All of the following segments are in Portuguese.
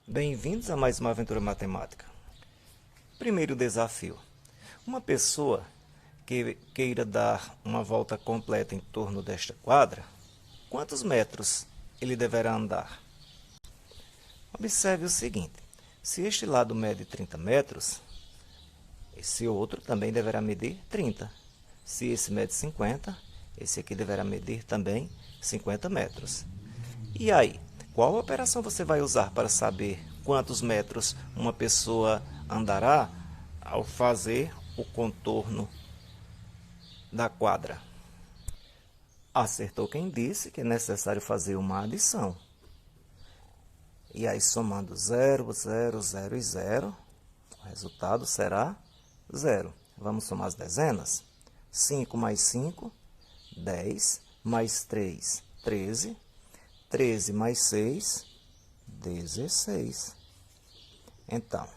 Bem-vindos a mais uma aventura matemática. Primeiro desafio. Uma pessoa que queira dar uma volta completa em torno desta quadra, quantos metros ele deverá andar? Observe o seguinte, se este lado mede 30 metros, esse outro também deverá medir 30. Se esse mede 50, esse aqui deverá medir também 50 metros. E aí, qual operação você vai usar para saber quantos metros uma pessoa andará ao fazer o contorno da quadra? Acertou quem disse que é necessário fazer uma adição. E aí, somando 0, 0, 0 e 0, o resultado será 0. Vamos somar as dezenas? 5 mais 5, 10, mais 3, 13, 13 mais 6, 16. Então,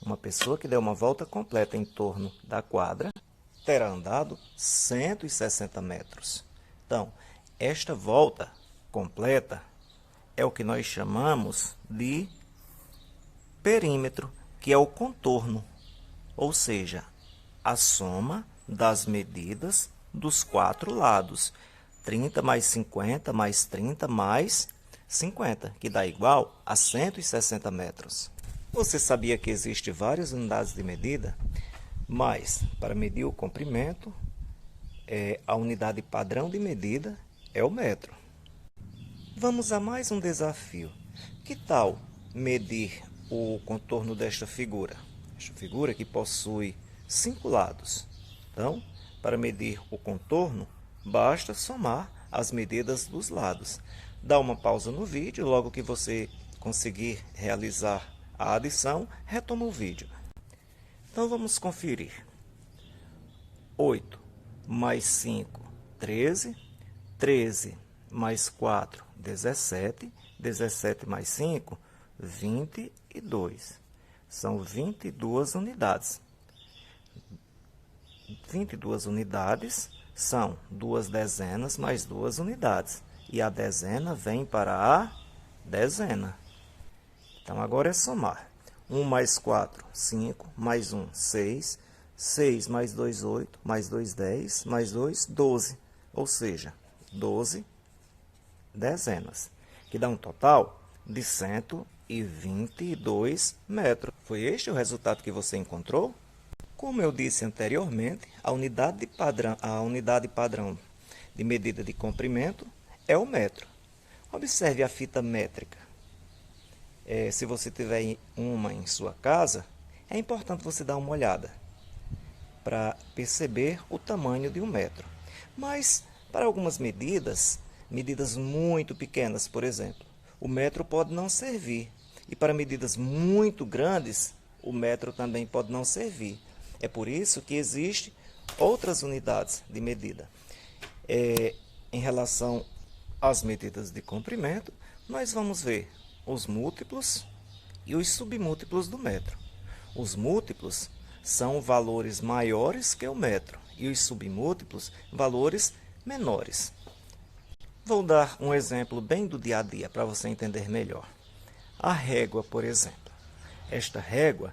uma pessoa que der uma volta completa em torno da quadra terá andado 160 metros. Então, esta volta completa é o que nós chamamos de perímetro, que é o contorno, ou seja, a soma das medidas dos quatro lados. 30 mais 50 mais 30 mais 50, que dá igual a 160 metros. Você sabia que existem várias unidades de medida? Mas, para medir o comprimento, a unidade padrão de medida é o metro. Vamos a mais um desafio. Que tal medir o contorno desta figura? Esta figura que possui 5 lados. Então, para medir o contorno, basta somar as medidas dos lados. Dá uma pausa no vídeo, logo que você conseguir realizar a adição, retoma o vídeo. Então, vamos conferir. 8 mais 5, 13. 13 mais 4, 17. 17 mais 5, 22. São 22 unidades. 22 unidades são 2 dezenas mais 2 unidades. E a dezena vem para a dezena. Então, agora é somar. 1 mais 4, 5, mais 1, 6. 6 mais 2, 8, mais 2, 10, mais 2, 12. Ou seja, 12 dezenas, que dá um total de 122 metros. Foi este o resultado que você encontrou? Como eu disse anteriormente, a unidade padrão de medida de comprimento é o metro. Observe a fita métrica. Se você tiver uma em sua casa, é importante você dar uma olhada para perceber o tamanho de um metro. Mas, para algumas medidas muito pequenas, por exemplo, o metro pode não servir. E para medidas muito grandes, o metro também pode não servir. É por isso que existem outras unidades de medida. Em relação às medidas de comprimento, nós vamos ver os múltiplos e os submúltiplos do metro. Os múltiplos são valores maiores que o metro e os submúltiplos, valores menores. Vou dar um exemplo bem do dia a dia para você entender melhor. A régua, por exemplo. Esta régua,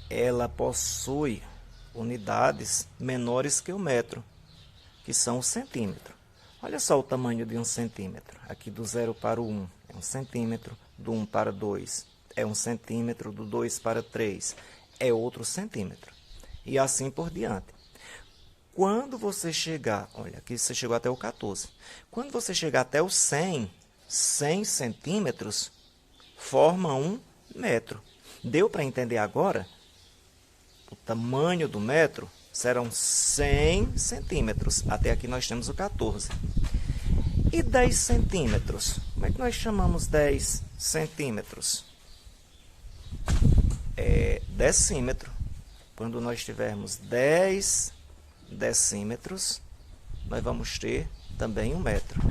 ela possui unidades menores que o metro, que são o centímetro. Olha só o tamanho de um centímetro. Aqui do 0 para o 1 é 1 centímetro, do 1 para 2 é 1 centímetro, do 2 para 3 é outro centímetro. E assim por diante. Quando você chegar, olha, aqui você chegou até o 14. Quando você chegar até o 100 centímetros, forma um metro. Deu para entender agora? O tamanho do metro serão 100 centímetros. Até aqui nós temos o 14. E 10 centímetros? Como é que nós chamamos 10 centímetros? É decímetro. Quando nós tivermos 10 decímetros, nós vamos ter também um metro.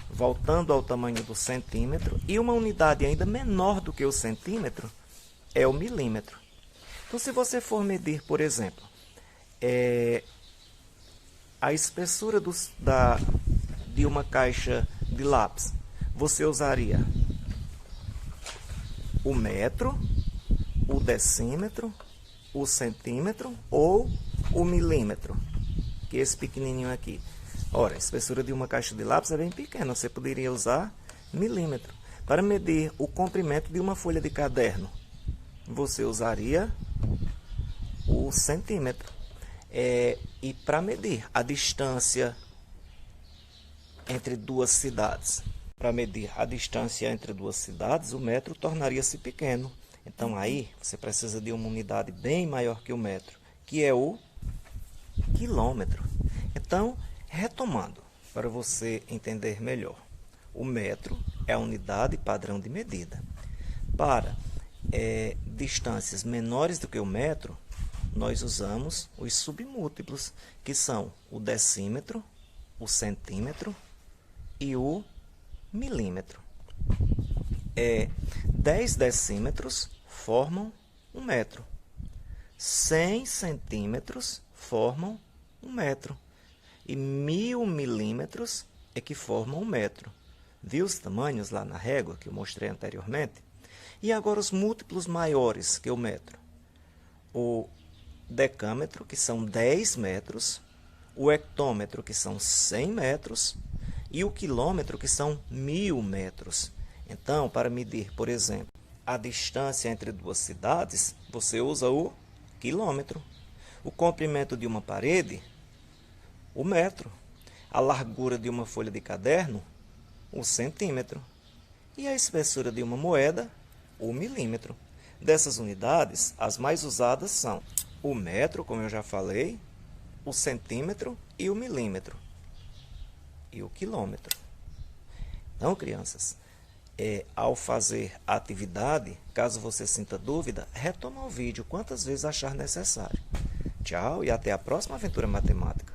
Voltando ao tamanho do centímetro, e uma unidade ainda menor do que o centímetro é o milímetro. Então, se você for medir, por exemplo, a espessura de uma caixa de lápis, você usaria o metro, o decímetro, o centímetro ou o milímetro, que é esse pequenininho aqui. Ora, a espessura de uma caixa de lápis é bem pequena, você poderia usar milímetro. Para medir o comprimento de uma folha de caderno, você usaria o centímetro. E para medir a distância entre duas cidades, o metro tornaria-se pequeno. Então aí você precisa de uma unidade bem maior que o metro, que é o quilômetro. Então, retomando, para você entender melhor, o metro é a unidade padrão de medida. Para distâncias menores do que o metro, nós usamos os submúltiplos, que são o decímetro, o centímetro e o milímetro. 10 decímetros formam um metro. 100 centímetros formam um metro. E 1000 milímetros é que formam um metro. Viu os tamanhos lá na régua que eu mostrei anteriormente? E agora os múltiplos maiores que o metro. O decâmetro, que são 10 metros. O hectômetro, que são 100 metros. E o quilômetro, que são 1000 metros. Então, para medir, por exemplo, a distância entre duas cidades, você usa o quilômetro. O comprimento de uma parede, o metro. A largura de uma folha de caderno, o centímetro. E a espessura de uma moeda, o milímetro. Dessas unidades, as mais usadas são o metro, como eu já falei, o centímetro e o milímetro. E o quilômetro. Então, crianças, ao fazer a atividade, caso você sinta dúvida, retoma o vídeo quantas vezes achar necessário. Tchau e até a próxima aventura matemática.